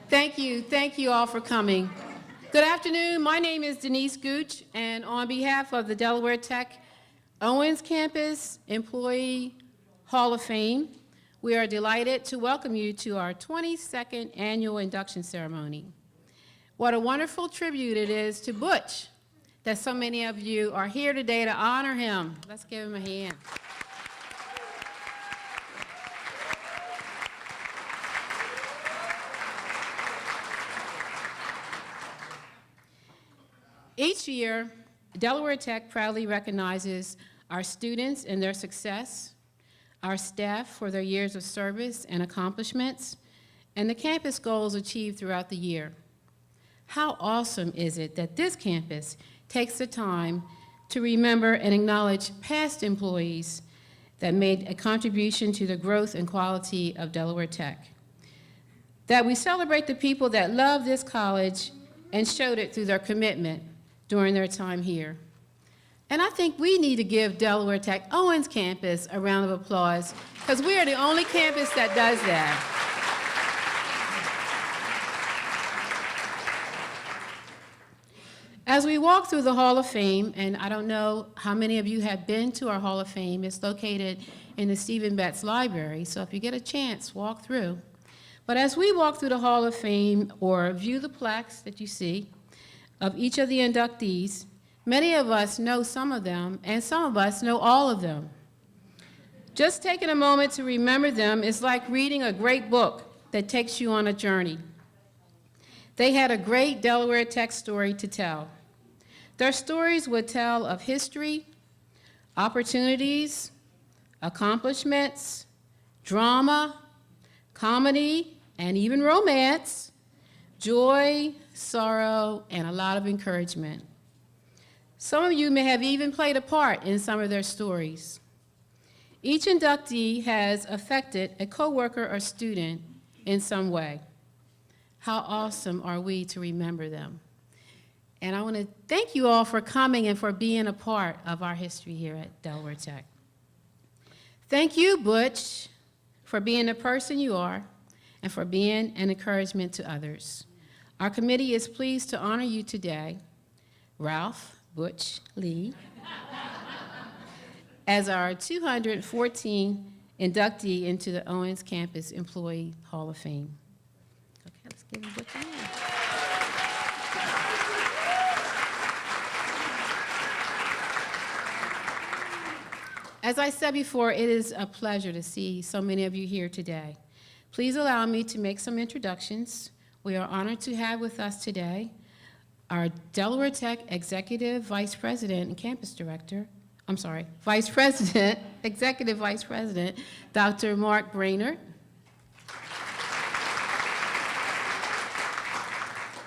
Thank you all for coming. Good afternoon, my name is Denise Gooch, and on behalf of the Delaware Tech Owens Campus Employee Hall of Fame, we are delighted to welcome you to our 22nd annual induction ceremony. What a wonderful tribute it is to Butch that so many of you are here today to honor him. Let's give him a hand. Each year, Delaware Tech proudly recognizes our students and their success, our staff for their years of service and accomplishments, and the campus goals achieved throughout the year. How awesome is it that this campus takes the time to remember and acknowledge past employees that made a contribution to the growth and quality of Delaware Tech. That we celebrate the people that love this college and showed it through their commitment during their time here. And I think we need to give Delaware Tech Owens campus a round of applause because we are the only campus that does that. As we walk through the Hall of Fame, and I don't know how many of you have been to our Hall of Fame, it's located in the Stephen Betts Library, so if you get a chance, walk through. But as we walk through the Hall of Fame or view the plaques that you see of each of the inductees, many of us know some of them, and some of us know all of them. Just taking a moment to remember them is like reading a great book that takes you on a journey. They had a great Delaware Tech story to tell. Their stories would tell of history, opportunities, accomplishments, drama, comedy, and even romance, joy, sorrow, and a lot of encouragement. Some of you may have even played a part in some of their stories. Each inductee has affected a coworker or student in some way. How awesome are we to remember them? And I want to thank you all for coming and for being a part of our history here at Delaware Tech. Thank you, Butch, for being the person you are and for being an encouragement to others. Our committee is pleased to honor you today, Ralph Butch Lee, as our 214th inductee into the Owens Campus Employee Hall of Fame. Okay, let's give him Butch a hand. As I said before, it is a pleasure to see so many of you here today. Please allow me to make some introductions. We are honored to have with us today our Delaware Tech Executive Vice President and Campus Director, Vice President, Executive Vice President, Dr. Mark Brainerd.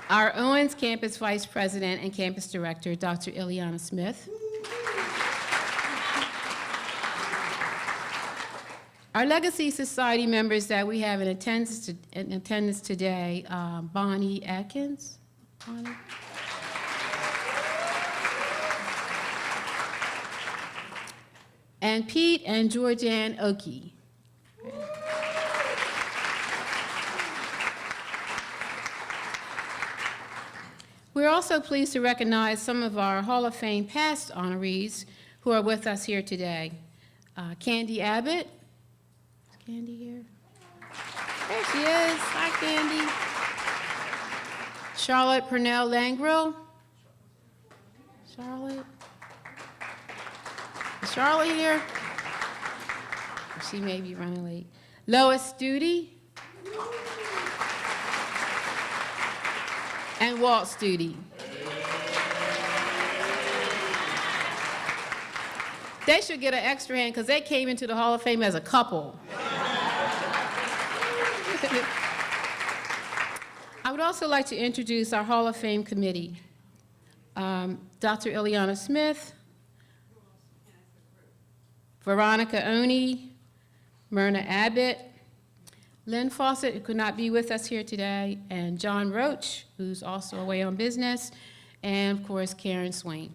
Our Owens Campus Vice President and Campus Director, Dr. Ileana Smith. Our Legacy Society members that we have in attendance today, Bonnie Atkins. Bonnie. And Pete and Georgianne Oakey. We're also pleased to recognize some of our Hall of Fame past honorees who are with us here today. Candy Abbott. Candy here? There she is. Hi, Candy. Charlotte Purnell Langro. Charlotte? Is Charlotte here? She may be running late. Lois Studi. And Walt Studi. They should get an extra hand because they came into the Hall of Fame as a couple. I would also like to introduce our Hall of Fame committee. Dr. Ileana Smith, Veronica Oni, Myrna Abbott, Lynn Fawcett, who could not be with us here today, and John Roach, who's also away on business, and of course, Karen Swain.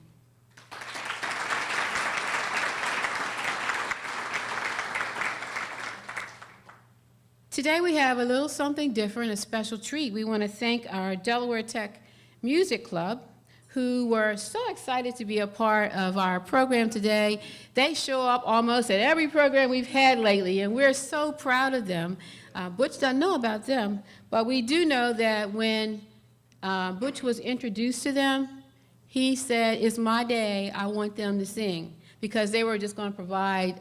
Today we have a little something different, a special treat. We want to thank our Delaware Tech Music Club, who were so excited to be a part of our program today. They show up almost at every program we've had lately, and we're so proud of them. Butch doesn't know about them, but we do know that when Butch was introduced to them, he said, "It's my day, I want them to sing," because they were just going to provide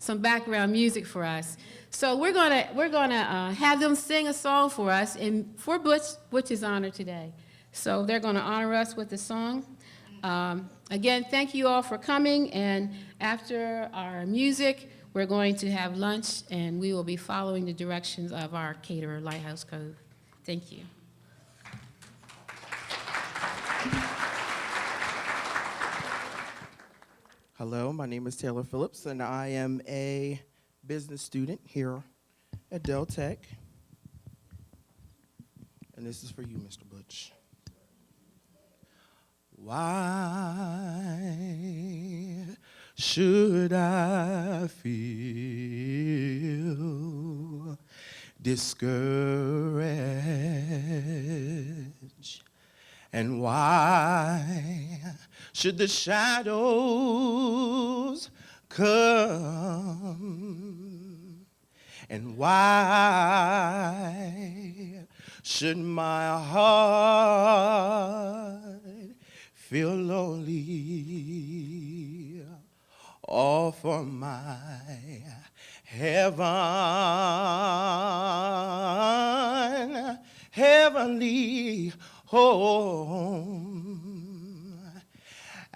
some background music for us. So we're gonna have them sing a song for us, and for Butch's honor today. So they're gonna honor us with the song. Again, thank you all for coming, and after our music, we're going to have lunch, and we will be following the directions of our caterer, Lighthouse Cove. Thank you. Hello, my name is Taylor Phillips, and I am a business student here at Del Tech. And this is for you, Mr. Butch. Why should I feel discouraged? And why should the shadows come? And why should my heart feel lonely? All for my heavenly home.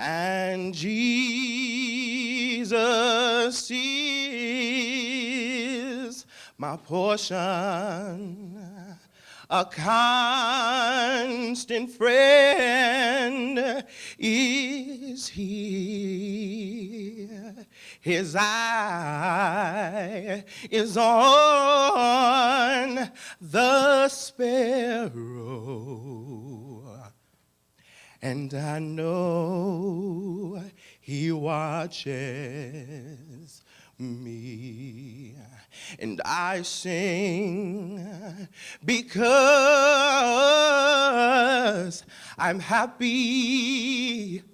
And Jesus is my portion, a constant friend is He. His eye is on the sparrow, and I know He watches me. And I sing because I'm happy,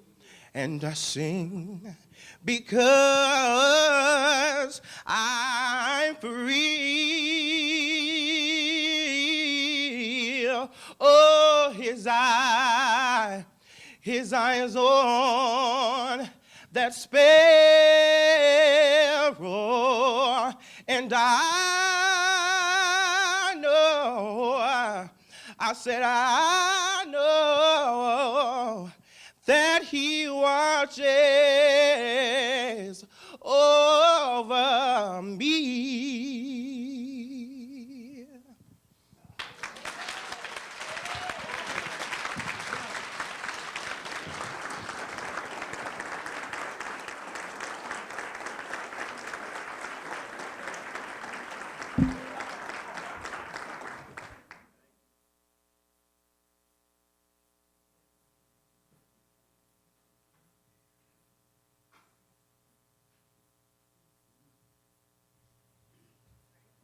and I sing because I'm free. Oh, His eye is on that sparrow, and I know that He watches over me.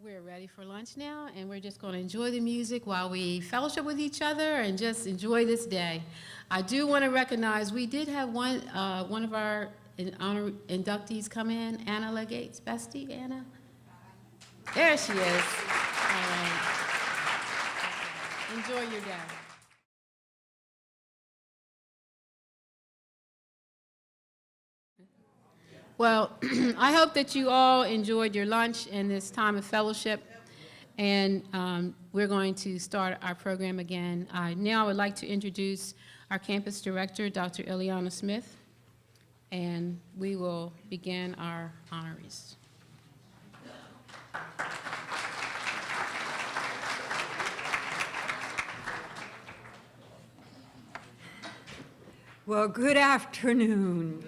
We're ready for lunch now, and we're just going to enjoy the music while we fellowship with each other and just enjoy this day. I do want to recognize we did have one of our honor inductees come in, Anna Legate's bestie. Anna? There she is. All right. Enjoy your day. Well, I hope that you all enjoyed your lunch and this time of fellowship, and we're going to start our program again. Now I would like to introduce our campus director, Dr. Ileana Smith, and we will begin our honorees. Well, good afternoon.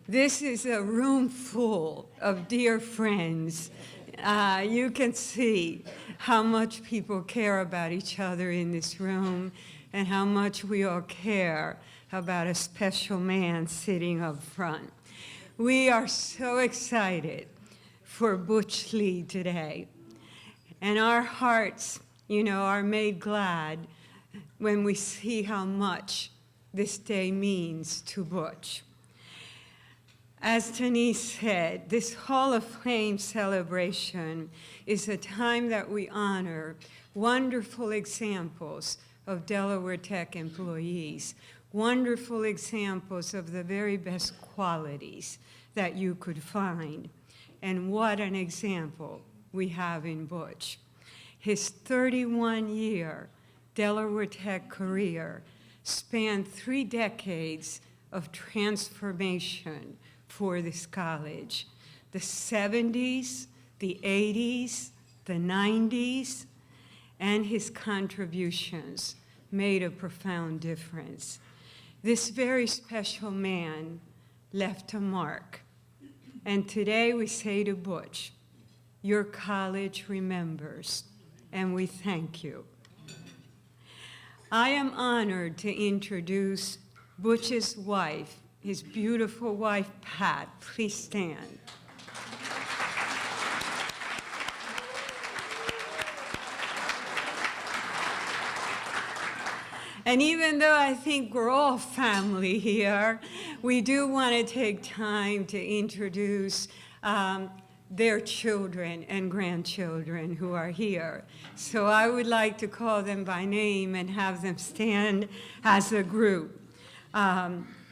This is a room full of dear friends. You can see how much people care about each other in this room and how much we all care about a special man sitting up front. We are so excited for Butch Lee today. And our hearts, are made glad when we see how much this day means to Butch. As Denise said, this Hall of Fame celebration is a time that we honor wonderful examples of Delaware Tech employees, wonderful examples of the very best qualities that you could find. And what an example we have in Butch. His 31-year Delaware Tech career spanned 3 decades of transformation for this college. The 70s, the 80s, the 90s, and his contributions made a profound difference. This very special man left a mark. And today we say to Butch, your college remembers, and we thank you. I am honored to introduce Butch's wife, his beautiful wife, Pat. Please stand. And even though I think we're all family here, we do want to take time to introduce their children and grandchildren who are here. So I would like to call them by name and have them stand as a group.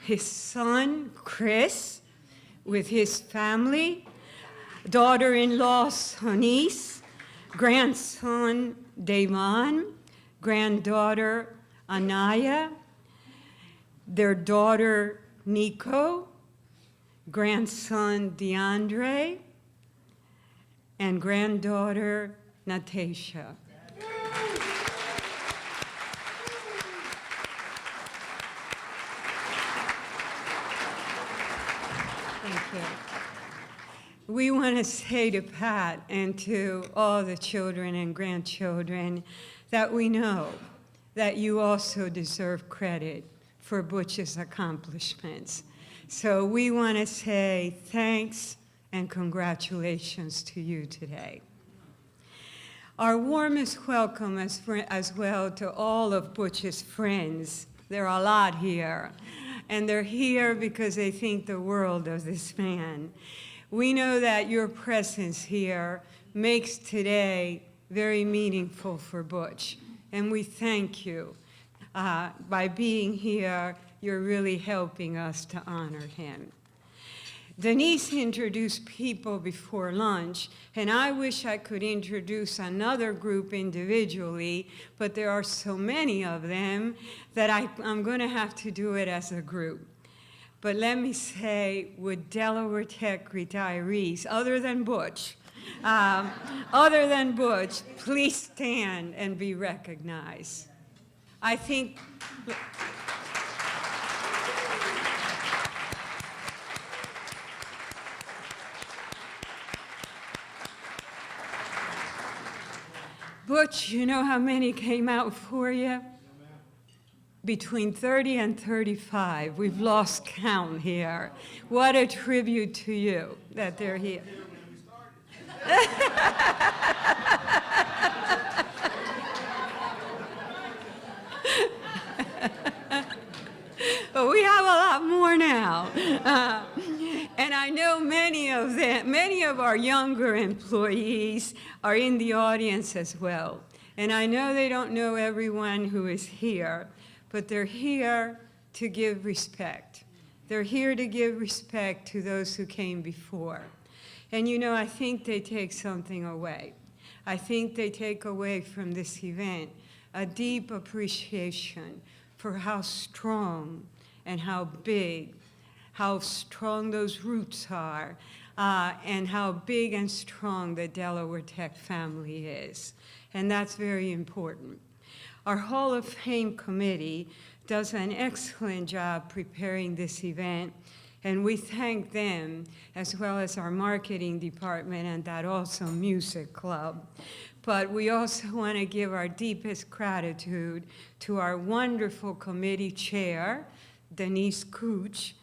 His son, Chris, with his family, daughter-in-law, Sonise, grandson, Damon, granddaughter, Anaya, their daughter, Nico, grandson, DeAndre, and granddaughter, Natasha. Thank you. We want to say to Pat and to all the children and grandchildren that we know that you also deserve credit for Butch's accomplishments. So we want to say thanks and congratulations to you today. Our warmest welcome as well to all of Butch's friends. There are a lot here, and they're here because they think the world of this man. We know that your presence here makes today very meaningful for Butch. And we thank you. By being here, you're really helping us to honor him. Denise introduced people before lunch, and I wish I could introduce another group individually, but there are so many of them that I'm going to have to do it as a group. But let me say, would Delaware Tech retirees, other than Butch, please stand and be recognized. I think Butch, you know how many came out for you? Between 30 and 35. We've lost count here. What a tribute to you that they're here. But we have a lot more now. And I know many of our younger employees are in the audience as well. And I know they don't know everyone who is here, but they're here to give respect. They're here to give respect to those who came before. And I think they take something away. I think they take away from this event a deep appreciation for how strong and how big, how strong those roots are, and how big and strong the Delaware Tech family is. And that's very important. Our Hall of Fame committee does an excellent job preparing this event, and we thank them, as well as our marketing department and that also music club. But we also want to give our deepest gratitude to our wonderful committee chair, Denise Cooch,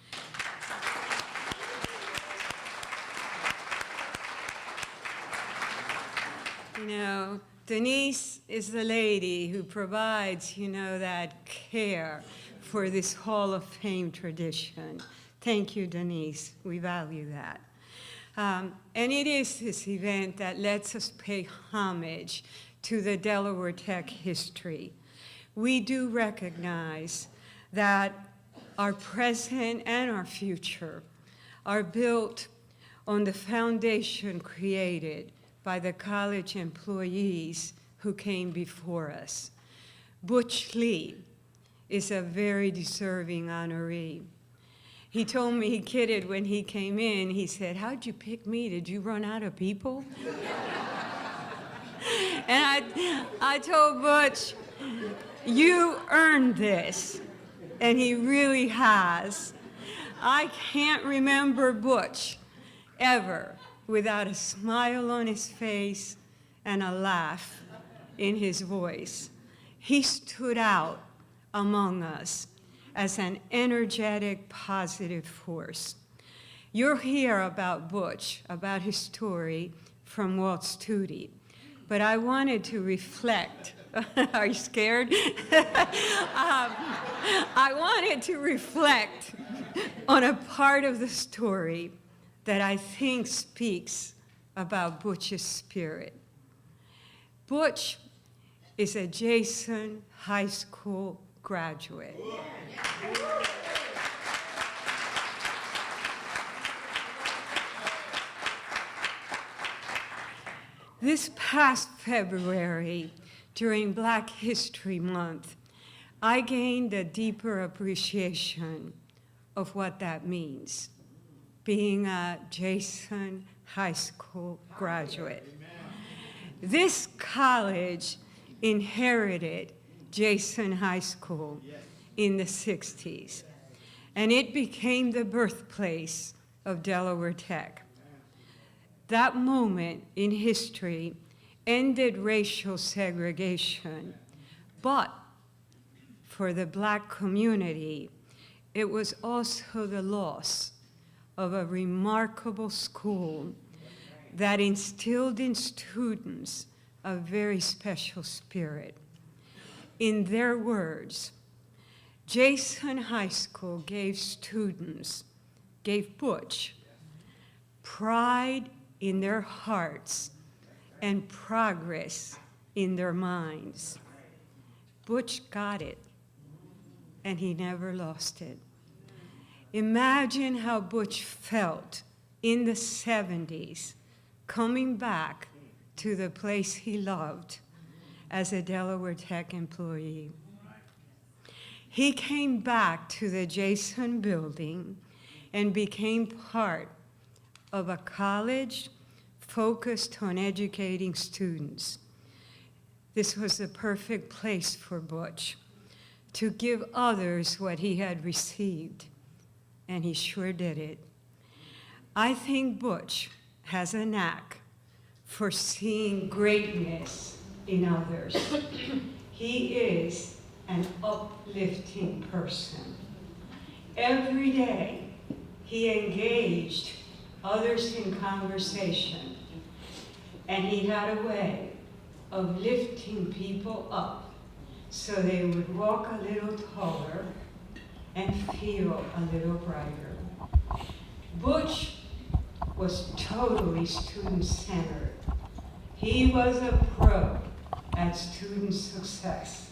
You know, Denise is the lady who provides, that care for this Hall of Fame tradition. Thank you, Denise. We value that. And it is this event that lets us pay homage to the Delaware Tech history. We do recognize that our present and our future are built on the foundation created by the college employees who came before us. Butch Lee is a very deserving honoree. He told me, he kidded when he came in, he said, "How'd you pick me? Did you run out of people?" And I told Butch, "You earned this," and he really has. I can't remember Butch ever without a smile on his face and a laugh in his voice. He stood out among us as an energetic, positive force. You'll hear about Butch, about his story from Walt Studi, but I wanted to reflect. Are you scared? I wanted to reflect on a part of the story that I think speaks about Butch's spirit. Butch is a Jason High School graduate. This past February, during Black History Month, I gained a deeper appreciation of what that means, being a Jason High School graduate. This college inherited Jason High School in the 60s, and it became the birthplace of Delaware Tech. That moment in history ended racial segregation, but for the Black community, it was also the loss of a remarkable school that instilled in students a very special spirit. In their words, Jason High School gave Butch, pride in their hearts and progress in their minds. Butch got it, and he never lost it. Imagine how Butch felt in the 70s, coming back to the place he loved as a Delaware Tech employee. He came back to the Jason building and became part of a college focused on educating students. This was the perfect place for Butch to give others what he had received, and he sure did it. I think Butch has a knack for seeing greatness in others. He is an uplifting person. Every day, he engaged others in conversation, and he had a way of lifting people up so they would walk a little taller and feel a little brighter. Butch was totally student-centered. He was a pro at student success.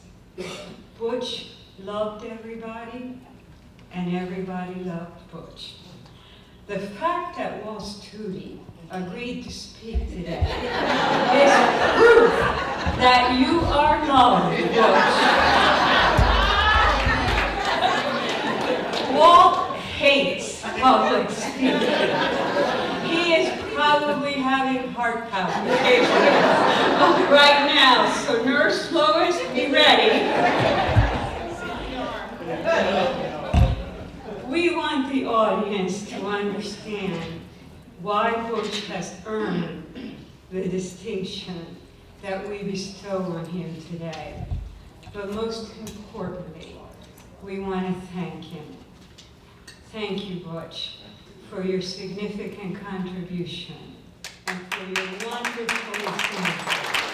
Butch loved everybody, and everybody loved Butch. The fact that Walt Studi agreed to speak today is proof that you are loved, Butch. Walt hates public speaking. He is probably having heart palpitations right now, so Nurse Lois, be ready. We want the audience to understand why Butch has earned the distinction that we bestow on him today. But most importantly, we want to thank him. Thank you, Butch, for your significant contribution and for your wonderful example.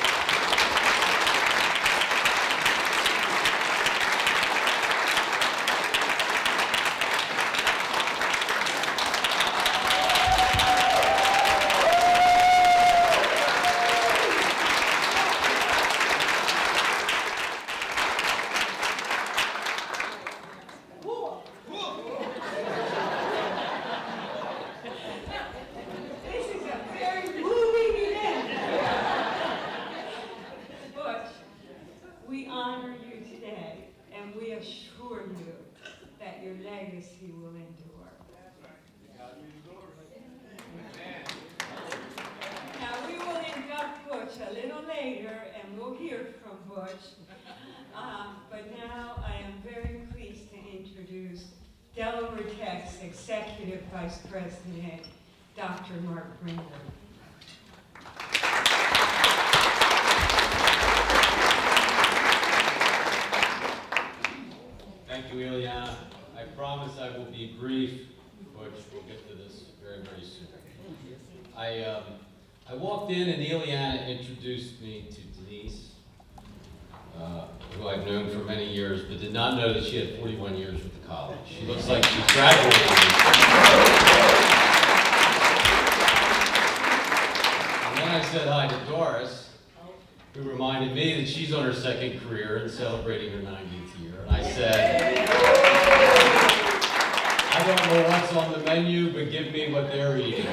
legacy will endure. Now, we will induct Butch a little later, and we'll hear from Butch. But now I am very pleased to introduce Delaware Tech's Executive Vice President, Dr. Mark Bringer. Thank you, Ileana. I promise I will be brief, Butch. We'll get to this very, very soon. I walked in and Ileana introduced me to Denise, who I've known for many years, but did not know that she had 41 years with the college. She looks like she graduated. And then I said hi to Doris, who reminded me that she's on her second career and celebrating her 90th year. And I said, I don't know what's on the menu, but give me what they're eating.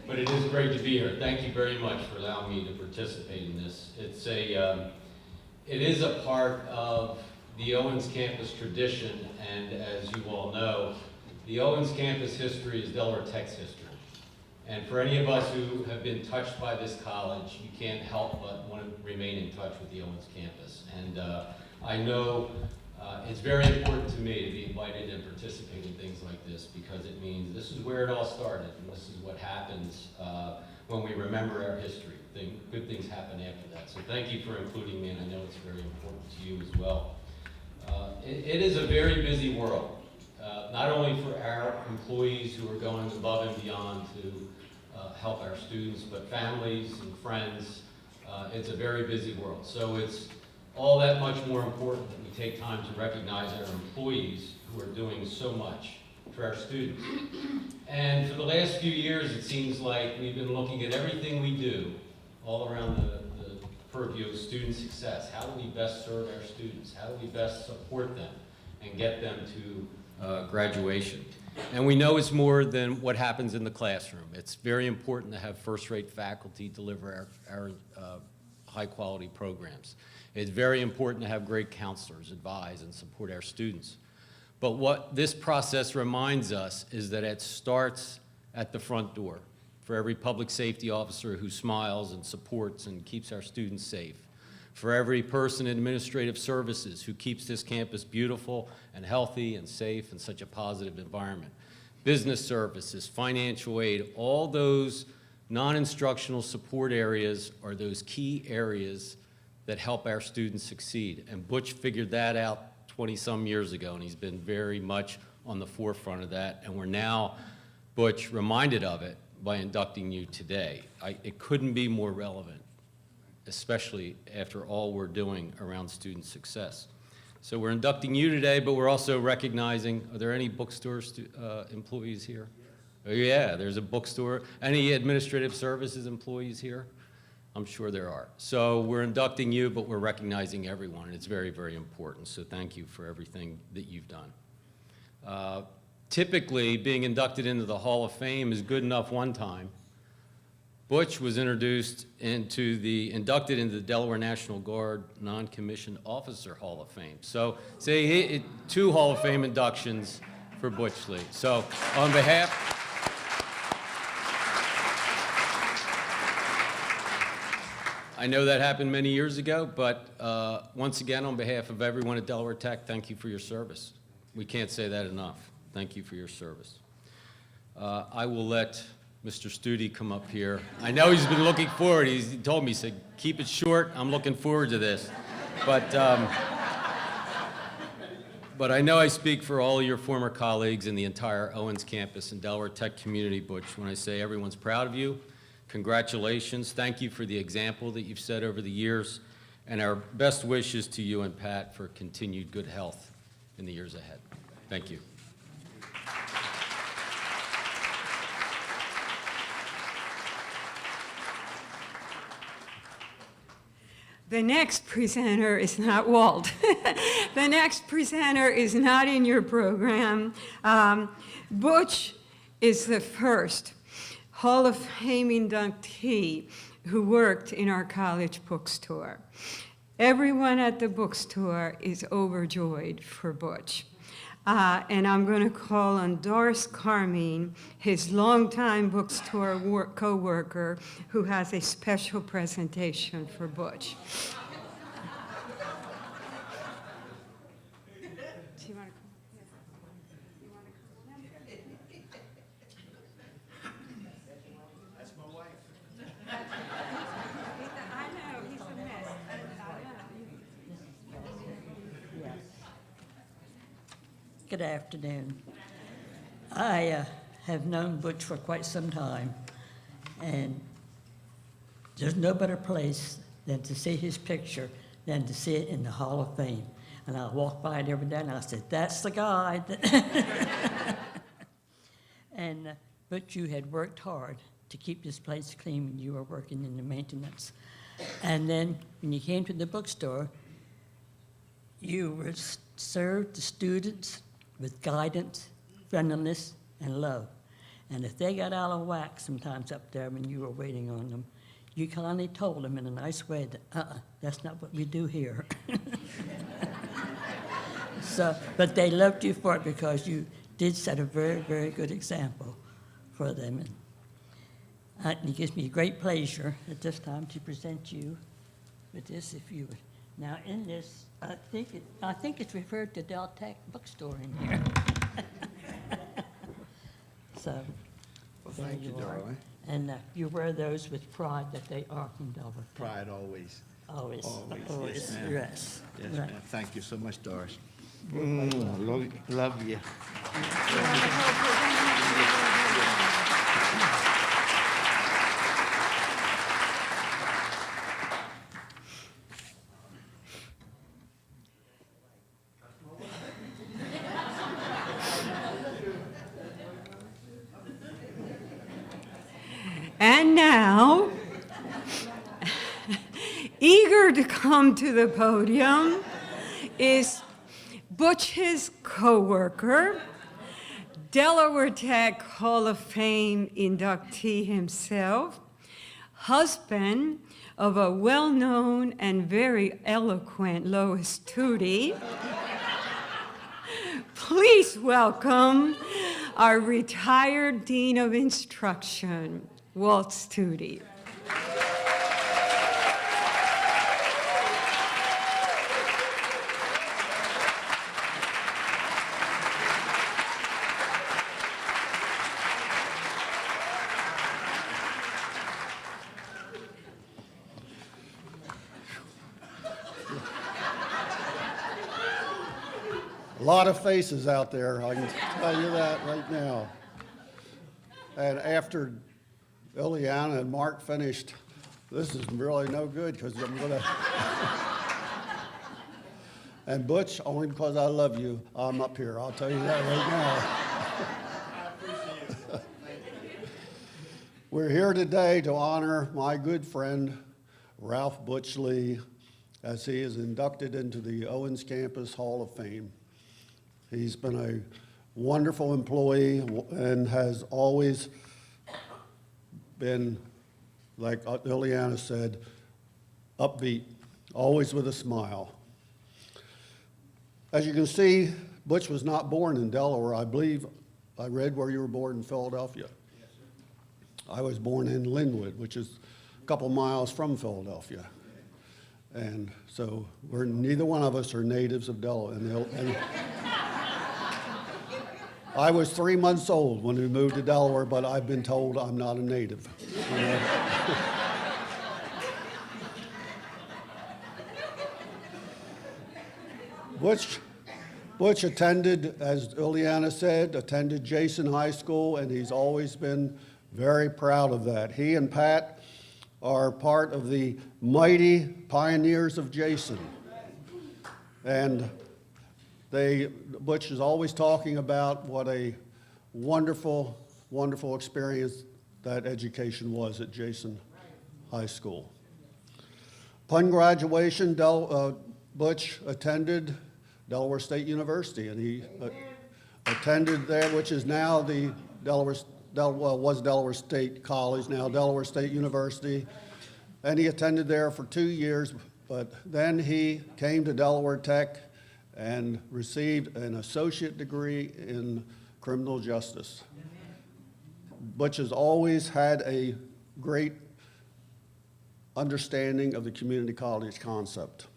But it is great to be here. Thank you very much for allowing me to participate in this. It is a part of the Owens campus tradition, and as you all know, the Owens campus history is Delaware Tech's history. And for any of us who have been touched by this college, you can't help but want to remain in touch with the Owens campus. And I know it's very important to me to be invited and participate in things like this, because it means this is where it all started, and this is what happens when we remember our history. Good things happen after that. So thank you for including me, and I know it's very important to you as well. It is a very busy world, not only for our employees who are going above and beyond to help our students, but families and friends. It's a very busy world. So it's all that much more important that we take time to recognize our employees who are doing so much for our students. And for the last few years, it seems like we've been looking at everything we do all around the purview of student success. How do we best serve our students? How do we best support them and get them to graduation? And we know it's more than what happens in the classroom. It's very important to have first-rate faculty deliver our high-quality programs. It's very important to have great counselors advise and support our students. But what this process reminds us is that it starts at the front door for every public safety officer who smiles and supports and keeps our students safe, for every person in administrative services who keeps this campus beautiful and healthy and safe and such a positive environment, business services, financial aid, all those non-instructional support areas are those key areas that help our students succeed. And Butch figured that out 20-some years ago, and he's been very much on the forefront of that, and we're now, Butch, reminded of it by inducting you today. It couldn't be more relevant, especially after all we're doing around student success. So we're inducting you today, but we're also recognizing, are there any bookstore employees here? Oh yeah, there's a bookstore. Any administrative services employees here? I'm sure there are. So we're inducting you, but we're recognizing everyone, and it's very, very important. So thank you for everything that you've done. Typically, being inducted into the Hall of Fame is good enough one time. Butch was inducted into the Delaware National Guard Non-Commissioned Officer Hall of Fame. So say 2 Hall of Fame inductions for Butch Lee. So on behalf, I know that happened many years ago, but once again, on behalf of everyone at Delaware Tech, thank you for your service. We can't say that enough. Thank you for your service. I will let Mr. Studi come up here. I know he's been looking forward. He told me, he said, keep it short. I'm looking forward to this. But I know I speak for all of your former colleagues in the entire Owens campus and Delaware Tech community, Butch, when I say everyone's proud of you. Congratulations. Thank you for the example that you've set over the years, and our best wishes to you and Pat for continued good health in the years ahead. Thank you. The next presenter is not Walt. The next presenter is not in your program. Butch is the first Hall of Fame inductee who worked in our college bookstore. Everyone at the bookstore is overjoyed for Butch. And I'm going to call on Doris Carmine, his longtime bookstore co-worker, who has a special presentation for Butch. Do you want to come? You want to come? That's my wife. I know, he's a mess. I know. Good afternoon. I have known Butch for quite some time, and there's no better place than to see his picture than to see it in the Hall of Fame. And I walk by it every day, and I said, "That's the guy." And Butch, you had worked hard to keep this place clean when you were working in the maintenance. And then when you came to the bookstore, you were served the students with guidance, friendliness, and love. And if they got out of whack sometimes up there when you were waiting on them, you kindly told them in a nice way that, that's not what we do here. But they loved you for it because you did set a very, very good example for them. And it gives me great pleasure at this time to present you with this, if you would. Now, in this, I think it's referred to Del Tech bookstore in here. So, Well, there thank you, are. darling. And you wear those with pride that they are from Delaware. Pride always. Always, Always, always, yes, ma'am. yes. Yes, Right. ma'am. Thank you so much, Doris. Love you. And now, eager to come to the podium is Butch's co-worker, Delaware Tech Hall of Fame inductee himself, husband of a well-known and very eloquent Lois Tootie. Please welcome our retired Dean of Instruction, Walt Tootie. A lot of faces out there, I can tell you that right now. And after Ileana and Mark finished, this is really no good because I'm gonna. And Butch, only because I love you, I'm up here. I'll tell you that right now. We're here today to honor my good friend, Ralph Butch Lee, as he is inducted into the Owens Campus Hall of Fame. He's been a wonderful employee and has always been, like Ileana said, upbeat, always with a smile. As you can see, Butch was not born in Delaware. I believe I read where you were born in Philadelphia. Yes, sir. I was born in Linwood, which is a couple miles from Philadelphia. And so neither one of us are natives of Delaware. And I was 3 months old when we moved to Delaware, but I've been told I'm not a native. You know? Butch attended, as Ileana said, attended Jason High School, and he's always been very proud of that. He and Pat are part of the mighty pioneers of Jason. And Butch is always talking about what a wonderful, wonderful experience that education was at Jason High School. Upon graduation, Butch attended Delaware State University, and he attended there, which is now the was Delaware State College, now Delaware State University, and he attended there for 2 years But then he came to Delaware Tech and received an associate degree in criminal justice. Butch has always had a great understanding of the community college concept.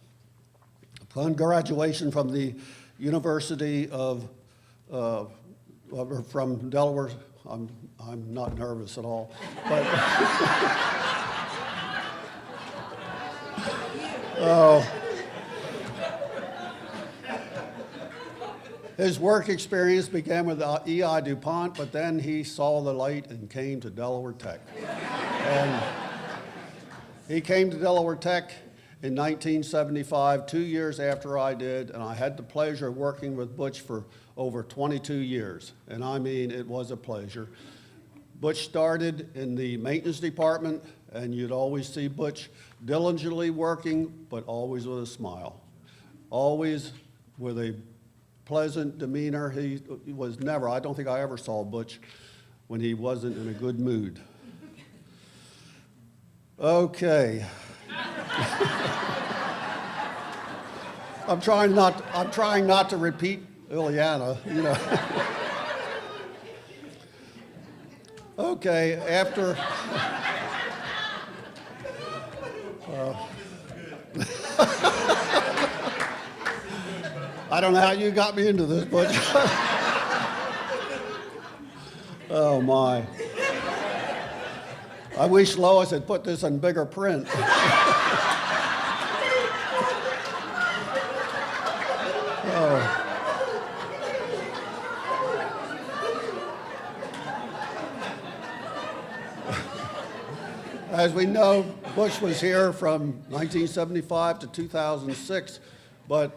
Upon graduation from the University of, from Delaware, I'm not nervous at all, but his work experience began with E.I. DuPont, but then he saw the light and came to Delaware Tech. And he came to Delaware Tech in 1975, 2 years after I did, and I had the pleasure of working with Butch for over 22 years. And I mean, it was a pleasure. Butch started in the maintenance department, and you'd always see Butch diligently working, but always with a smile. Always with a pleasant demeanor. He was never, I don't think I ever saw Butch when he wasn't in a good mood. Okay. I'm trying not to repeat Ileana, you know. Okay, after I don't know how you got me into this, but oh my. I wish Lois had put this in bigger print. As we know, Butch was here from 1975 to 2006, but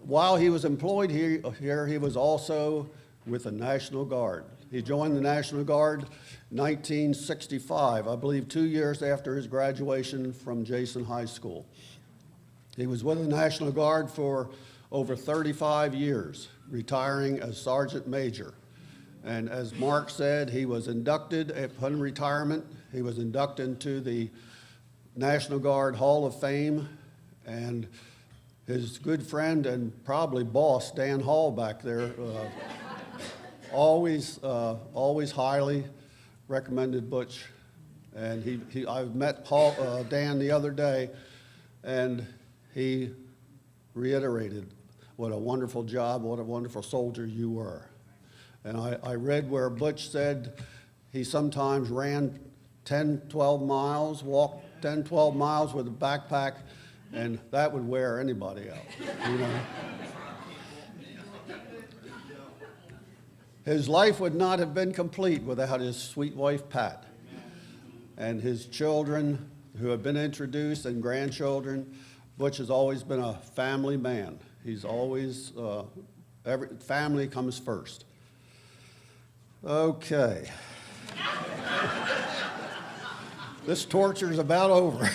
while he was employed here, he was also with the National Guard. He joined the National Guard in 1965, I believe 2 years after his graduation from Jason High School. He was with the National Guard for over 35 years, retiring as Sergeant Major. And as Mark said, he was inducted upon retirement. He was inducted into the National Guard Hall of Fame, and his good friend and probably boss, Dan Hall back there, always highly recommended Butch. And I met Dan the other day, and he reiterated what a wonderful job, what a wonderful soldier you were. And I read where Butch said he sometimes ran 10, 12 miles, walked 10, 12 miles with a backpack, and that would wear anybody out, you know. His life would not have been complete without his sweet wife, Pat, and his children who have been introduced and grandchildren. Butch has always been a family man. He's always, family comes first. Okay. This torture is about over.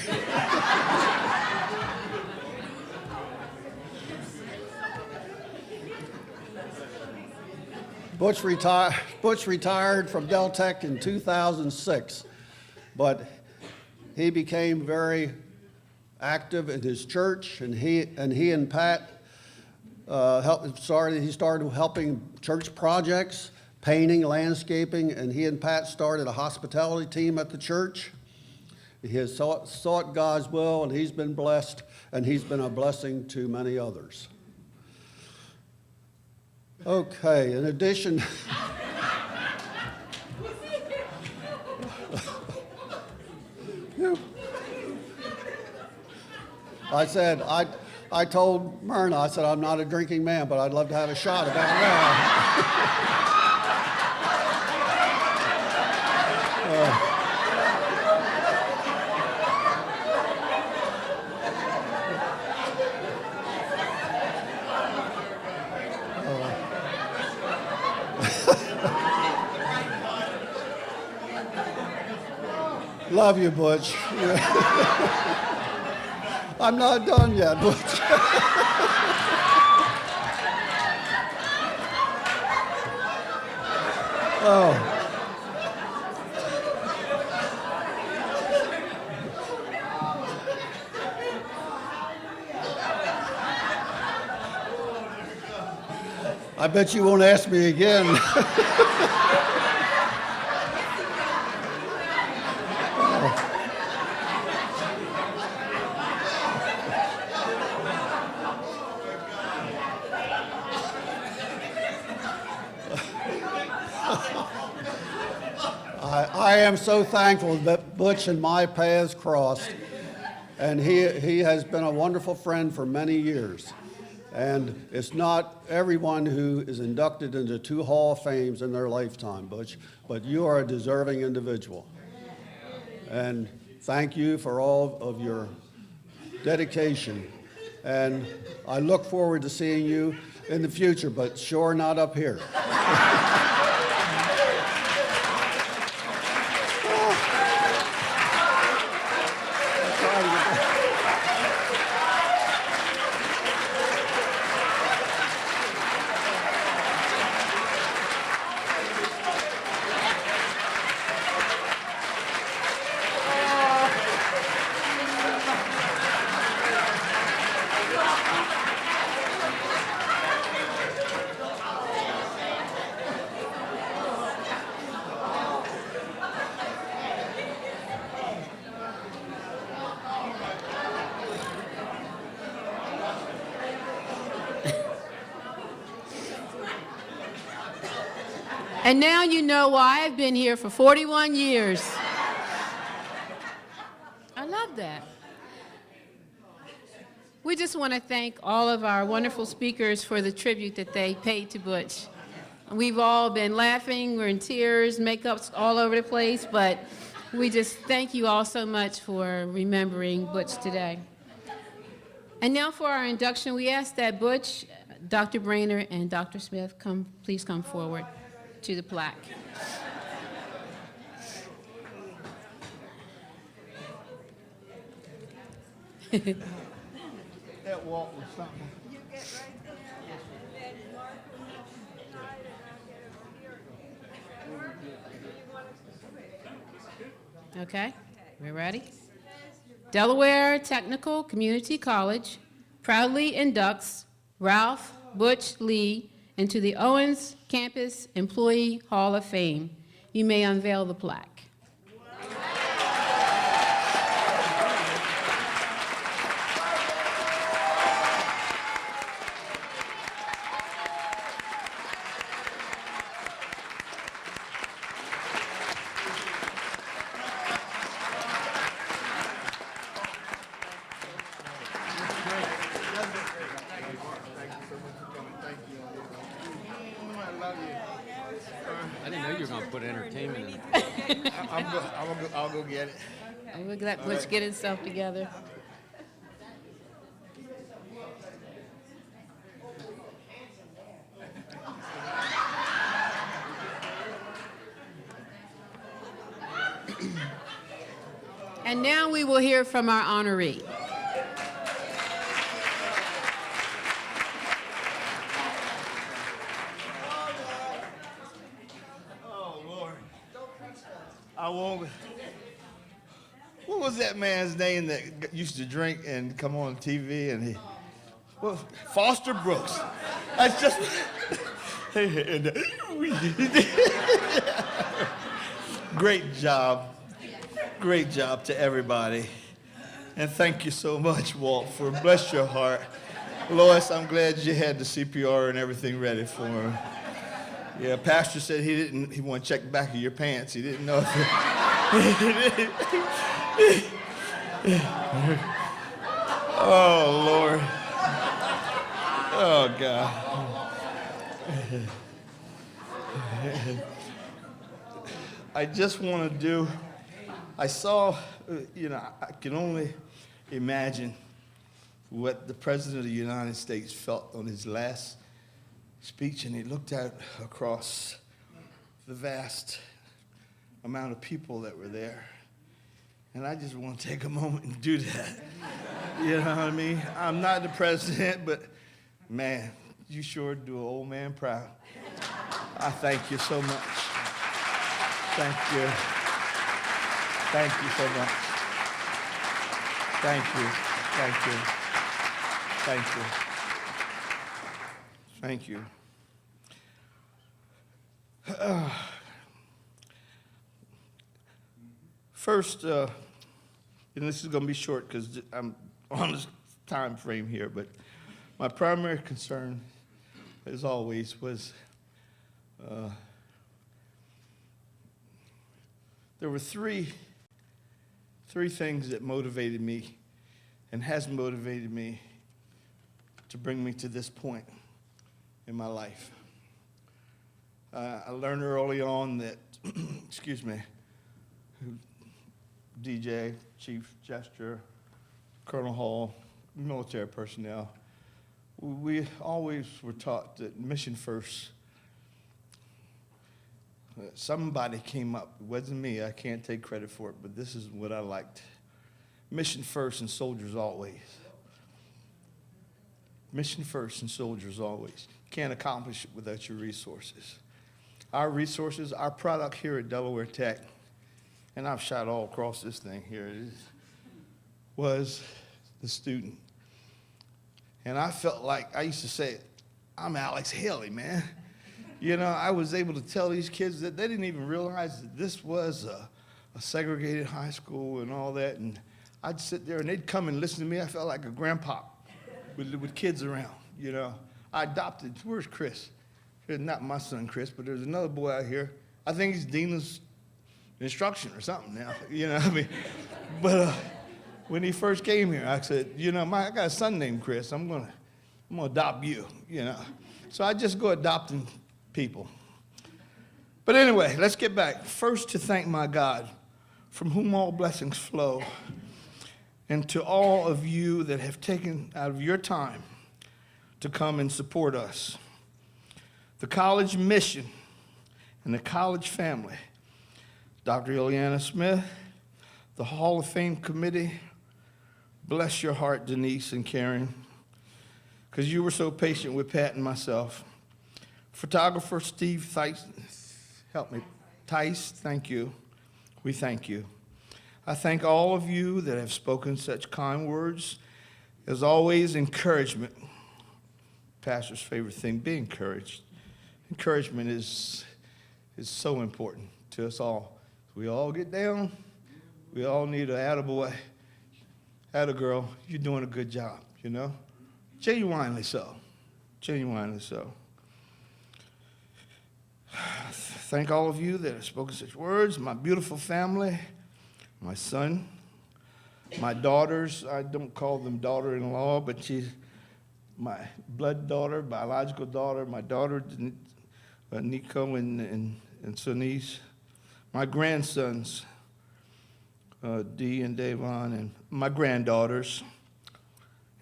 Butch retired from Del Tech in 2006, but he became very active in his church, and he and Pat started helping church projects, painting, landscaping, and he and Pat started a hospitality team at the church. He has sought God's will, and he's been blessed, and he's been a blessing to many others. Okay, in addition, I told Myrna, I said, I'm not a drinking man, but I'd love to have a shot about now. Love you, Butch. I'm not done yet, Butch. Oh. I bet you won't ask me again. I am so thankful that Butch and my paths crossed, and he has been a wonderful friend for many years. And it's not everyone who is inducted into 2 Hall of Fames in their lifetime, Butch, but you are a deserving individual. And thank you for all of your dedication. And I look forward to seeing you in the future, but sure not up here. And now you know why I've been here for 41 years. I love that. We just want to thank all of our wonderful speakers for the tribute that they paid to Butch. We've all been laughing, we're in tears, makeup's all over the place, but we just thank you all so much for remembering Butch today. And now for our induction, we ask that Butch, Dr. Brainerd, and Dr. Smith please come forward to the plaque. That walk was something. Okay, we're ready? Delaware Technical Community College proudly inducts Ralph Butch Lee into the Owens Campus Employee Hall of Fame. You may unveil the plaque. I didn't know you were going to put entertainment in it. I'll go get it. And we'll let Butch get himself together. And now we will hear from our honoree. Oh, Lord. I won't. What was that man's name that used to drink and come on TV and he? Well, Foster Brooks. That's just. Great job. Great job to everybody. And thank you so much, Walt, for bless your heart. Lois, I'm glad you had the CPR and everything ready for him. Yeah, Pastor said he wanted to check the back of your pants. He didn't know if Oh, Lord. Oh, God. I just want to do, I saw, I can only imagine what the President of the United States felt on his last speech, and he looked out across the vast amount of people that were there. And I just want to take a moment and do that. You know what I mean? I'm not the president, but man, you sure do an old man proud. I thank you so much. Thank you. Thank you so much. Thank you. Thank you. Thank you. Thank you. First, and this is going to be short because I'm on this time frame here, but my primary concern, as always, was there were three things that motivated me and has motivated me to bring me to this point in my life. I learned early on that, excuse me, DJ, Chief Gesture, Colonel Hall, military personnel, we always were taught that mission first. Somebody came up, it wasn't me, I can't take credit for it, but this is what I liked. Mission first and soldiers always. Mission first and soldiers always. You can't accomplish it without your resources. Our resources, our product here at Delaware Tech, and I've shot all across this thing here, was the student. And I felt like, I used to say, I'm Alex Haley, man. You know, I was able to tell these kids that they didn't even realize that this was a segregated high school and all that. And I'd sit there and they'd come and listen to me. I felt like a grandpa with kids around, you know. I adopted, where's Chris? Not my son Chris, but there's another boy out here. I think he's Dina's instruction or something now, you know what I mean? But when he first came here, I said, you know, I got a son named Chris. I'm gonna adopt you, you know. So I just go adopting people. But anyway, let's get back. First, to thank my God, from whom all blessings flow, and to all of you that have taken out of your time to come and support us. The college mission and the college family, Dr. Ileana Smith, the Hall of Fame committee, bless your heart, Denise and Karen, because you were so patient with Pat and myself. Photographer Steve Theis, help me, Tice, thank you. We thank you. I thank all of you that have spoken such kind words. As always, encouragement. Pastor's favorite thing, be encouraged. Encouragement is so important to us all. We all get down. We all need an attaboy, attagirl. You're doing a good job, you know? Genuinely so. Genuinely so. Thank all of you that have spoken such words. My beautiful family, my son, my daughters. I don't call them daughter-in-law, but she's my blood daughter, biological daughter, my daughter, Nico and Sonise. My grandsons, Dee and Davon, and my granddaughters.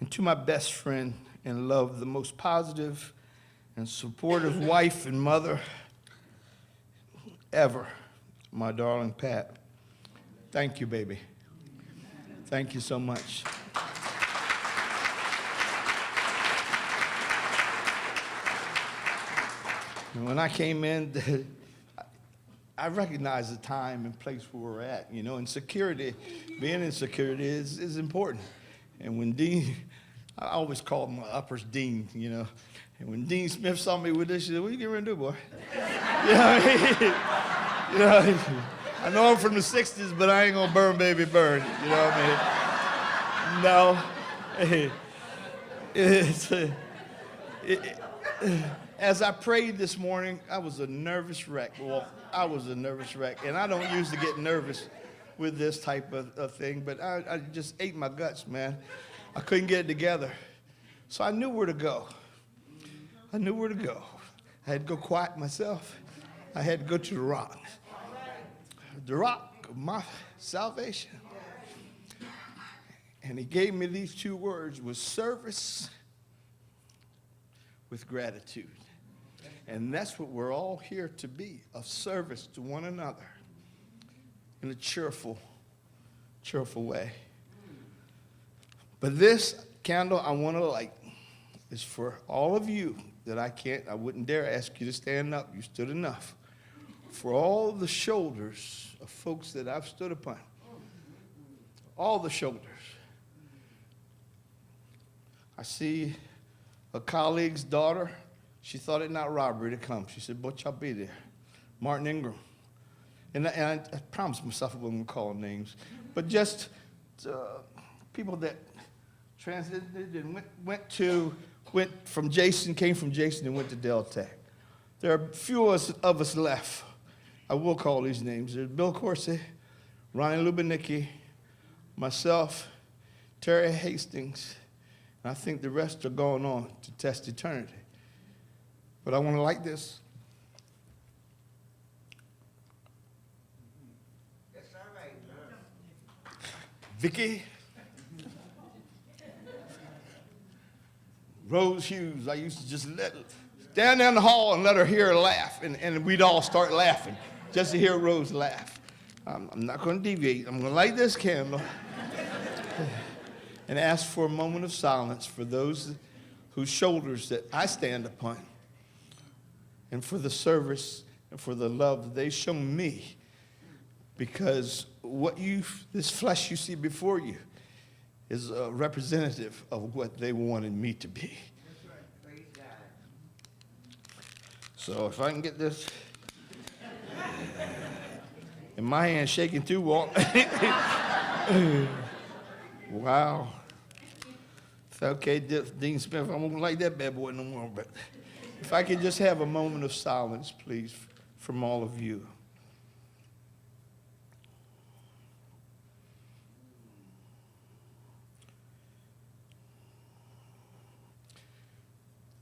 And to my best friend and love, the most positive and supportive wife and mother ever, my darling Pat. Thank you, baby. Thank you so much. And when I came in, I recognized the time and place where we're at, you know, and security, being in security is important. And when Dean, I always called my uppers Dean, you know, and when Dean Smith saw me with this, she said, what are you getting ready to do, boy? You know what I mean? You know, I know I'm from the 60s, but I ain't gonna burn, baby, burn. You know what I mean? No. As I prayed this morning, I was a nervous wreck. Well, I was a nervous wreck, and I don't usually get nervous with this type of thing, but I just ate my guts, man. I couldn't get it together. So I knew where to go. I knew where to go. I had to go quiet myself. I had to go to the rock. The rock of my salvation. And he gave me these two words, with service, with gratitude. And that's what we're all here to be, of service to one another in a cheerful way. But this candle I want to light is for all of you that I wouldn't dare ask you to stand up. You stood enough. For all the shoulders of folks that I've stood upon. All the shoulders. I see a colleague's daughter. She thought it not robbery to come. She said, Butch, I'll be there. Martin Ingram. And I promised myself I wasn't going to call names, but just people that transited and came from Jason and went to Del Tech. There are few of us left. I will call these names. There's Bill Corsi, Ronnie Lubanicki, myself, Terry Hastings, and I think the rest are going on to test eternity. But I want to like this. That's all right. Vicky, Rose Hughes, I used to just stand down the hall and let her hear her laugh, and we'd all start laughing just to hear Rose laugh. I'm not going to deviate. I'm going to light this candle and ask for a moment of silence for those whose shoulders that I stand upon, and for the service and for the love that they've shown me, because this flesh you see before you is a representative of what they wanted me to be. That's right. Praise God. So if I can get this in my hand shaking through, Walt. Wow. Okay, Dean Smith, I won't like that bad boy no more, but if I could just have a moment of silence, please, from all of you.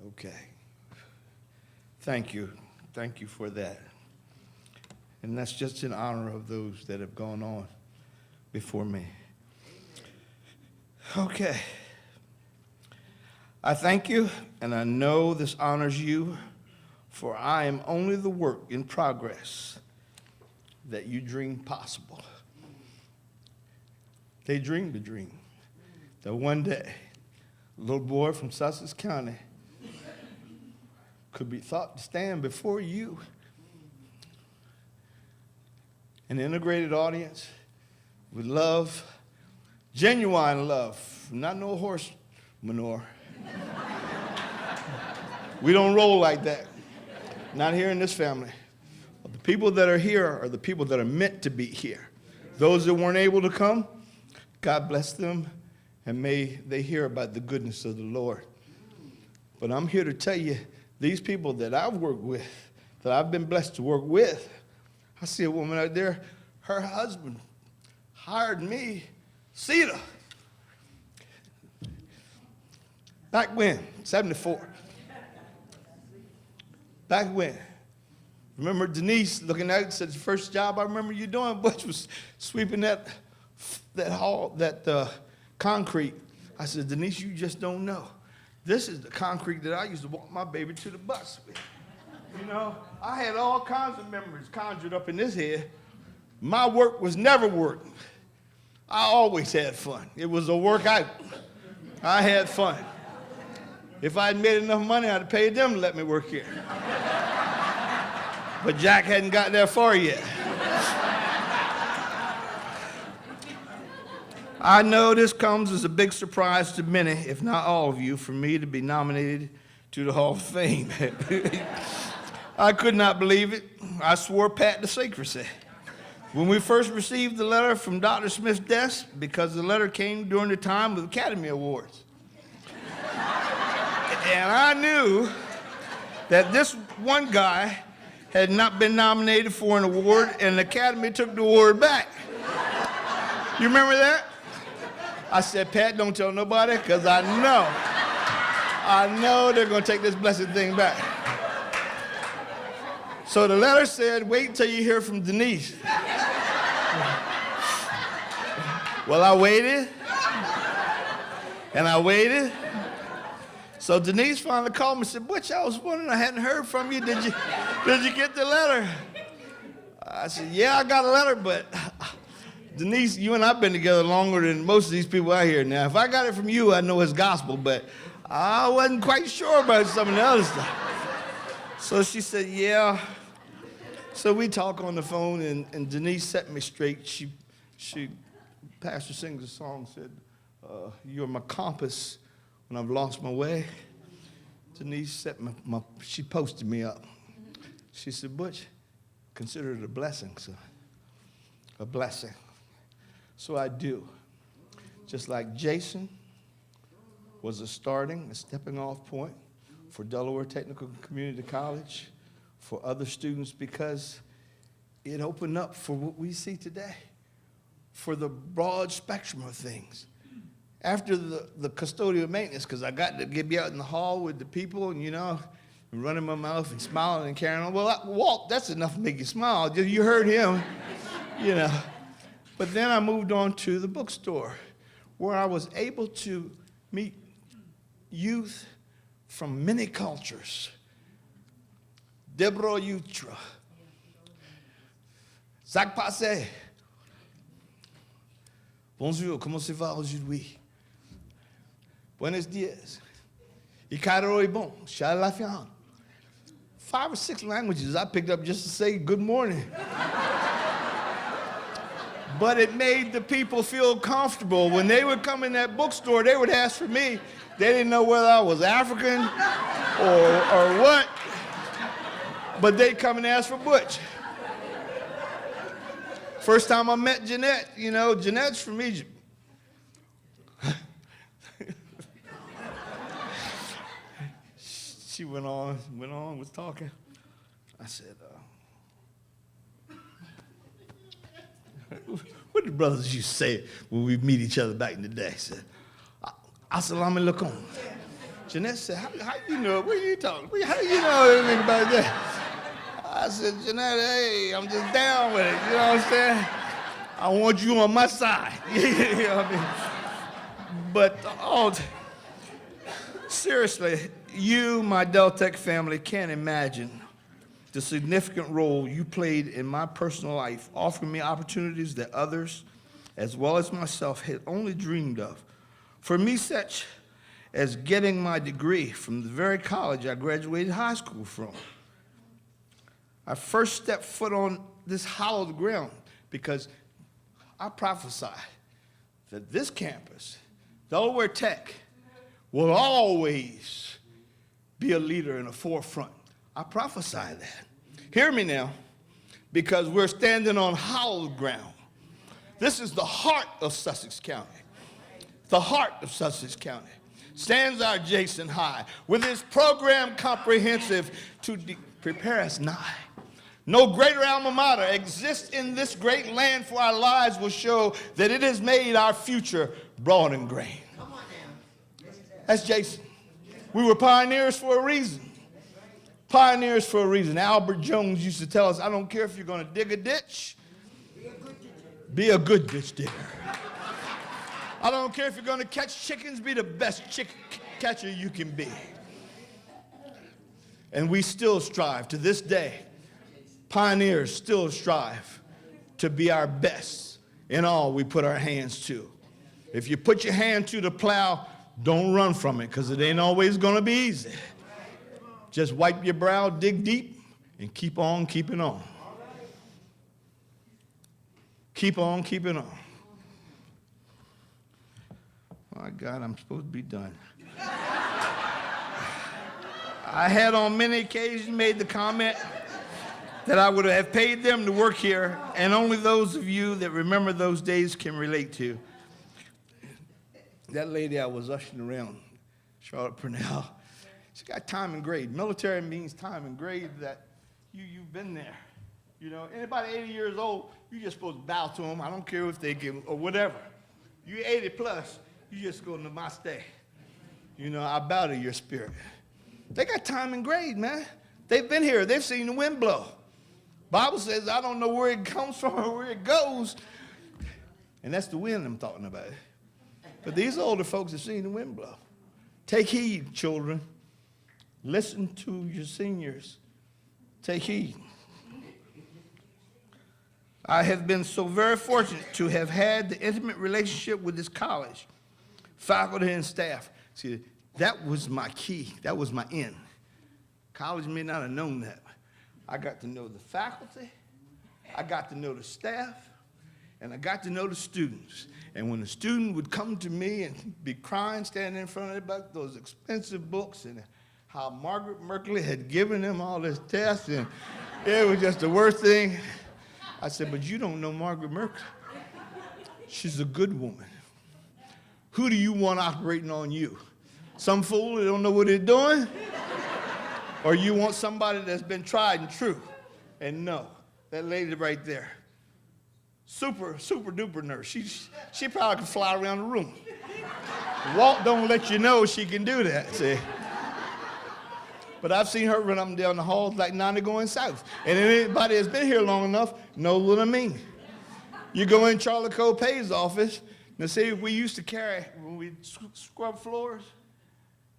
Okay. Thank you. Thank you for that. And that's just in honor of those that have gone on before me. Okay. I thank you, and I know this honors you, for I am only the work in progress that you dreamed possible. They dreamed a dream that one day a little boy from Sussex County could be thought to stand before you, an integrated audience with love, genuine love, not no horse manure. We don't roll like that, not here in this family. The people that are here are the people that are meant to be here. Those that weren't able to come, God bless them, and may they hear about the goodness of the Lord. But I'm here to tell you, these people that I've worked with, that I've been blessed to work with, I see a woman out there, her husband hired me, Cedar. Back when? 74. Back when? Remember Denise looking out and said, the first job I remember you doing, Butch, was sweeping that concrete. I said, Denise, you just don't know. This is the concrete that I used to walk my baby to the bus with. You know, I had all kinds of memories conjured up in this head. My work was never work. I always had fun. It was a workout. I had fun. If I had made enough money, I'd have paid them to let me work here. But Jack hadn't got that far yet. I know this comes as a big surprise to many, if not all of you, for me to be nominated to the Hall of Fame. I could not believe it. I swore Pat to secrecy. When we first received the letter from Dr. Smith's desk, because the letter came during the time of Academy Awards. And I knew that this one guy had not been nominated for an award, and the Academy took the award back. You remember that? I said, Pat, don't tell nobody, because I know they're going to take this blessed thing back. So the letter said, wait until you hear from Denise. Well, I waited, and I waited. So Denise finally called me and said, Butch, I was wondering, I hadn't heard from you. Did you get the letter? I said, yeah, I got a letter, but Denise, you and I have been together longer than most of these people out here. Now, if I got it from you, I know it's gospel, but I wasn't quite sure about some of the other stuff. So she said, yeah. So we talk on the phone, and Denise set me straight. Pastor sings a song, said, you're my compass when I've lost my way. Denise she posted me up. She said, Butch, consider it a blessing, son. A blessing. So I do. Just like Jason was a stepping off point for Delaware Technical Community College, for other students, because it opened up for what we see today, for the broad spectrum of things. After the custodial maintenance, because I got to be out in the hall with the people and, and running my mouth and smiling and carrying on. Well, Walt, that's enough to make you smile. You heard him, But then I moved on to the bookstore, where I was able to meet youth from many cultures. Deborah Yutra, Zach Passé. Bonjour, comment ça va aujourd'hui? Buenos dias. Y caro y bon, sha la fian. 5 or 6 languages I picked up just to say good morning. But it made the people feel comfortable. When they would come in that bookstore, they would ask for me. They didn't know whether I was African or what, but they'd come and ask for Butch. First time I met Jeanette, Jeanette's from Egypt. She went on, was talking. I said, what did brothers used to say when we meet each other back in the day? I said, Assalamu alaikum. Jeanette said, how you know? What are you talking? How do you know anything about that? I said, Jeanette, hey, I'm just down with it. You know what I'm saying? I want you on my side. You know what I mean? But seriously, you, my Deltec family, can't imagine the significant role you played in my personal life, offering me opportunities that others, as well as myself, had only dreamed of. For me, such as getting my degree from the very college I graduated high school from. I first stepped foot on this hallowed ground because I prophesied that this campus, Delaware Tech, will always be a leader in the forefront. I prophesied that. Hear me now, because we're standing on hallowed ground. This is the heart of Sussex County. The heart of Sussex County stands our Jason High with his program comprehensive to prepare us nigh. No greater alma mater exists in this great land, for our lives will show that it has made our future broad and grand. That's Jason. We were pioneers for a reason. Pioneers for a reason. Albert Jones used to tell us, I don't care if you're going to dig a ditch, be a good ditch digger. I don't care if you're going to catch chickens, be the best chicken catcher you can be. And we still strive to this day. Pioneers still strive to be our best in all we put our hands to. If you put your hand to the plow, don't run from it, because it ain't always going to be easy. Just wipe your brow, dig deep, and keep on keeping on. Keep on keeping on. My God, I'm supposed to be done. I had on many occasions made the comment that I would have paid them to work here, and only those of you that remember those days can relate to. That lady I was ushering around, Charlotte Purnell, she got time and grade. Military means time and grade, that you've been there. Anybody 80 years old, you're just supposed to bow to them. I don't care if they give, or whatever. You're 80 plus, you just go namaste. I bow to your spirit. They got time and grade, man. They've been here. They've seen the wind blow. Bible says, I don't know where it comes from or where it goes. And that's the wind I'm talking about. But these older folks have seen the wind blow. Take heed, children. Listen to your seniors. Take heed. I have been so very fortunate to have had the intimate relationship with this college, faculty and staff. See, that was my key. That was my end. College may not have known that. I got to know the faculty, I got to know the staff, and I got to know the students. And when a student would come to me and be crying, standing in front of them about those expensive books and how Margaret Merkley had given them all this tests and It was just the worst thing. I said, but you don't know Margaret Merkel. She's a good woman. Who do you want operating on you? Some fool that don't know what they're doing? Or you want somebody that's been tried and true? And no, that lady right there, super duper nurse. She probably can fly around the room. Walt don't let you know she can do that, see? But I've seen her run up and down the halls like Nana going south. And anybody that's been here long enough knows what I mean. You go in Charlie Copay's office, and see, we used to carry, when we scrub floors,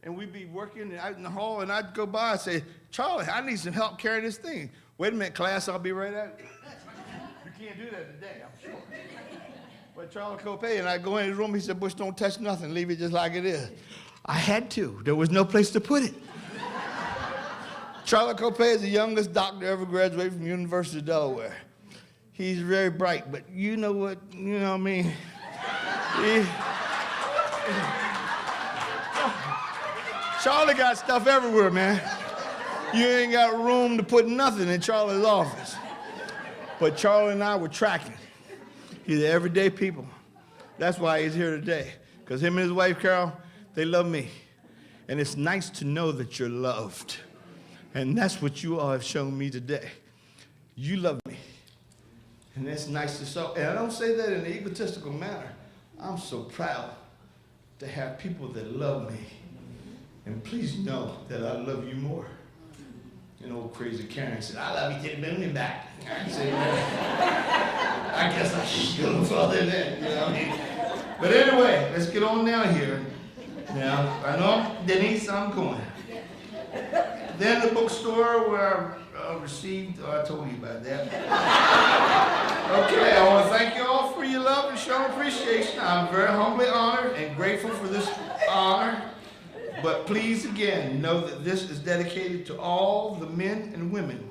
and we'd be working out in the hall, and I'd go by and say, Charlie, I need some help carrying this thing. Wait a minute, class, I'll be right at it. You can't do that today, I'm sure. But Charlie Copay, and I'd go in his room, he said, Butch, don't touch nothing, leave it just like it is. I had to. There was no place to put it. Charlie Copay is the youngest doctor ever graduated from University of Delaware. He's very bright, but you know what I mean? Charlie got stuff everywhere, man. You ain't got room to put nothing in Charlie's office. But Charlie and I were tracking. He's an everyday people. That's why he's here today. Because him and his wife, Carol, they love me. And it's nice to know that you're loved. And that's what you all have shown me today. You love me. And that's nice to show. And I don't say that in an egotistical manner. I'm so proud to have people that love me. And please know that I love you more. You know, crazy Karen said, I love you till the moon and back. I said, well, I guess I should go further than that, you know what I mean? But anyway, let's get on down here. Now, I know Denise, I'm going. Then the bookstore where I received, I told you about that. Okay, I want to thank you all for your love and show appreciation. I'm very humbly honored and grateful for this honor. But please, again, know that this is dedicated to all the men and women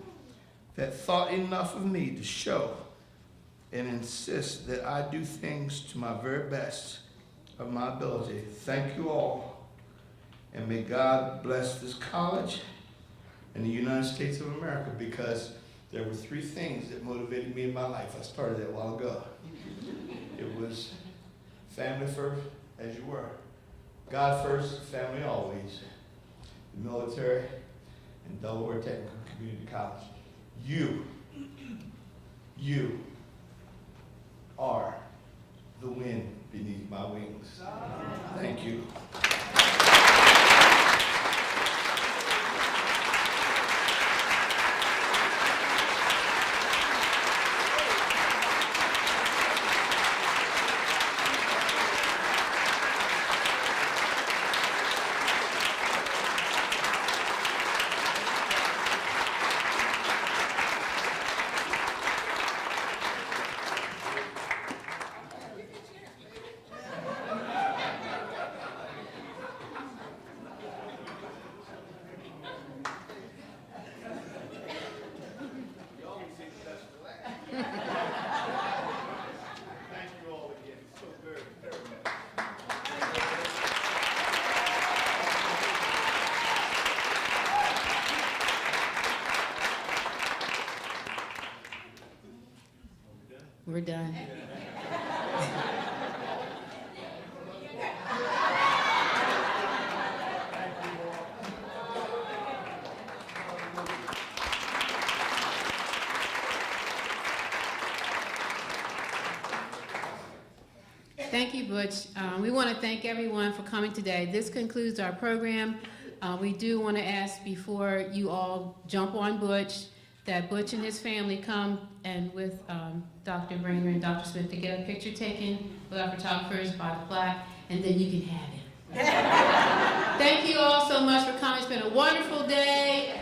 that thought enough of me to show and insist that I do things to my very best of my ability. Thank you all, and may God bless this college and the United States of America, because there were 3 things that motivated me in my life. I started that a while ago. It was family first, as you were. God first, family always. The military and Delaware Technical Community College. You are the wind beneath my wings. Thank you. We're done. Thank you, Butch. We want to thank everyone for coming today. This concludes our program. We do want to ask, before you all jump on Butch, that Butch and his family come and with Dr. Brainer and Dr. Smith to get a picture taken with our photographers by the plaque, and then you can have it. Thank you all so much for coming. It's been a wonderful day.